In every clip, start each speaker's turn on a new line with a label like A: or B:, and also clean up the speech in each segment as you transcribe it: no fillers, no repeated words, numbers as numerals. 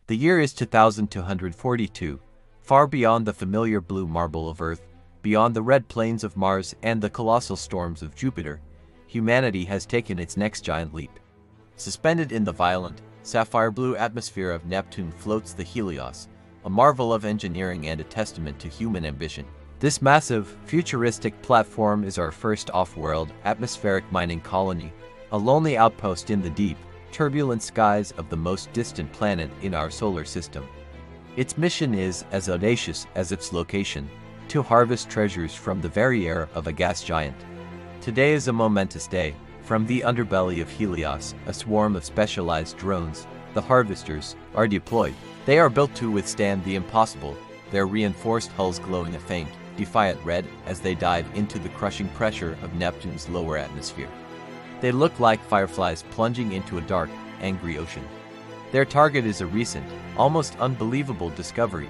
A: The year is 2242, far beyond the familiar blue marble of Earth, beyond the red plains of Mars and the colossal storms of Jupiter. Humanity has taken its next giant leap. Suspended in the violent, sapphire-blue atmosphere of Neptune floats the Helios, a marvel of engineering and a testament to human ambition. This massive, futuristic platform is our first off-world, atmospheric mining colony, a lonely outpost in the deep, turbulent skies of the most distant planet in our solar system. Its mission is as audacious as its location, to harvest treasures from the very air of a gas giant. Today is a momentous day. From the underbelly of Helios, a swarm of specialized drones, the harvesters, are deployed. They are built to withstand the impossible, their reinforced hulls glowing a faint, defiant red as they dive into the crushing pressure of Neptune's lower atmosphere. They look like fireflies plunging into a dark, angry ocean. Their target is a recent, almost unbelievable discovery.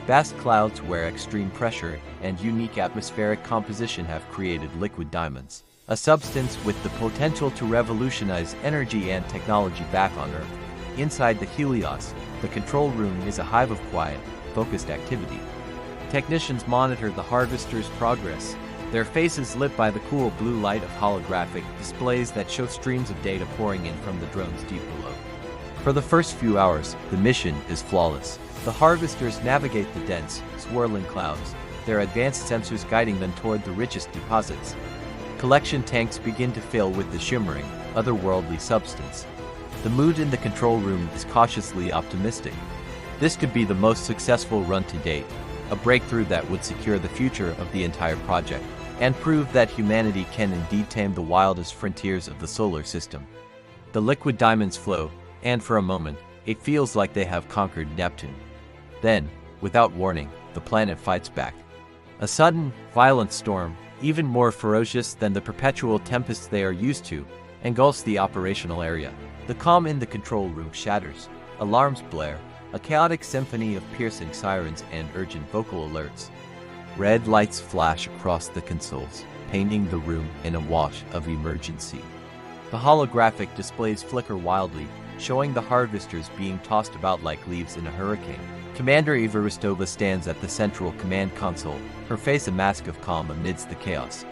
A: Vast clouds where extreme pressure and unique atmospheric composition have created liquid diamonds, a substance with the potential to revolutionize energy and technology back on Earth. Inside the Helios, the control room is a hive of quiet, focused activity. Technicians monitor the harvesters' progress, their faces lit by the cool blue light of holographic displays that show streams of data pouring in from the drones deep below. For the first few hours, the mission is flawless. The harvesters navigate the dense, swirling clouds, their advanced sensors guiding them toward the richest deposits. Collection tanks begin to fill with the shimmering, otherworldly substance. The mood in the control room is cautiously optimistic. This could be the most successful run to date, a breakthrough that would secure the future of the entire project, and prove that humanity can indeed tame the wildest frontiers of the solar system. The liquid diamonds flow, and for a moment, it feels like they have conquered Neptune. Then, without warning, the planet fights back. A sudden, violent storm, even more ferocious than the perpetual tempests they are used to, engulfs the operational area. The calm in the control room shatters. Alarms blare, a chaotic symphony of piercing sirens and urgent vocal alerts. Red lights flash across the consoles, painting the room in a wash of emergency. The holographic displays flicker wildly, showing the harvesters being tossed about like leaves in a hurricane. Commander Eva Rostova stands at the central command console, her face a mask of calm amidst the chaos.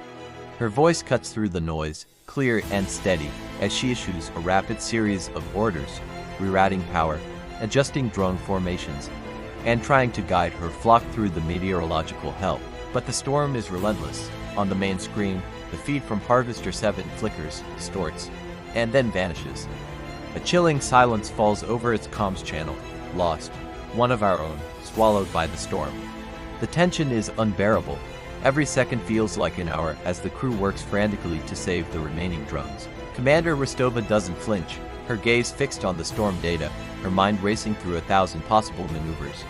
A: Her voice cuts through the noise, clear and steady, as she issues a rapid series of orders, rerouting power, adjusting drone formations, and trying to guide her flock through the meteorological hell. But the storm is relentless. On the main screen, the feed from Harvester 7 flickers, distorts, and then vanishes. A chilling silence falls over its comms channel, lost, one of our own, swallowed by the storm. The tension is unbearable. Every second feels like an hour as the crew works frantically to save the remaining drones. Commander Rostova doesn't flinch, her gaze fixed on the storm data, her mind racing through 1,000 possible maneuvers.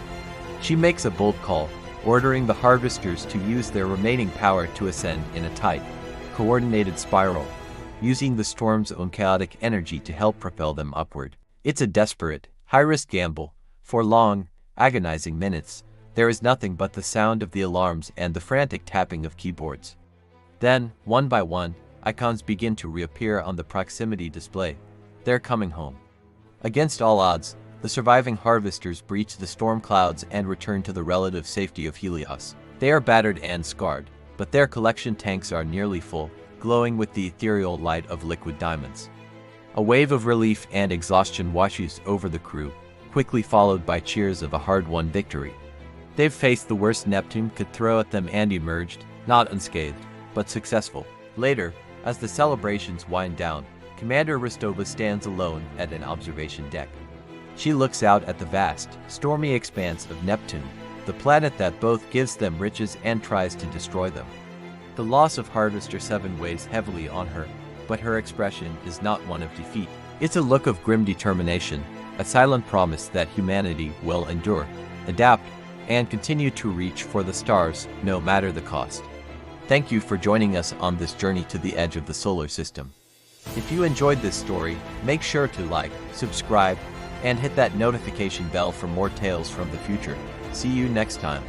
A: She makes a bold call, ordering the harvesters to use their remaining power to ascend in a tight, coordinated spiral, using the storm's own chaotic energy to help propel them upward. It's a desperate, high-risk gamble. For long, agonizing minutes, there is nothing but the sound of the alarms and the frantic tapping of keyboards. Then, one by one, icons begin to reappear on the proximity display. They're coming home. Against all odds, the surviving harvesters breach the storm clouds and return to the relative safety of Helios. They are battered and scarred, but their collection tanks are nearly full, glowing with the ethereal light of liquid diamonds. A wave of relief and exhaustion washes over the crew, quickly followed by cheers of a hard-won victory. They've faced the worst Neptune could throw at them and emerged, not unscathed, but successful. Later, as the celebrations wind down, Commander Rostova stands alone at an observation deck. She looks out at the vast, stormy expanse of Neptune, the planet that both gives them riches and tries to destroy them. The loss of Harvester 7 weighs heavily on her, but her expression is not one of defeat. It's a look of grim determination, a silent promise that humanity will endure, adapt, and continue to reach for the stars, no matter the cost. Thank you for joining us on this journey to the edge of the solar system. If you enjoyed this story, make sure to like, subscribe, and hit that notification bell for more tales from the future. See you next time.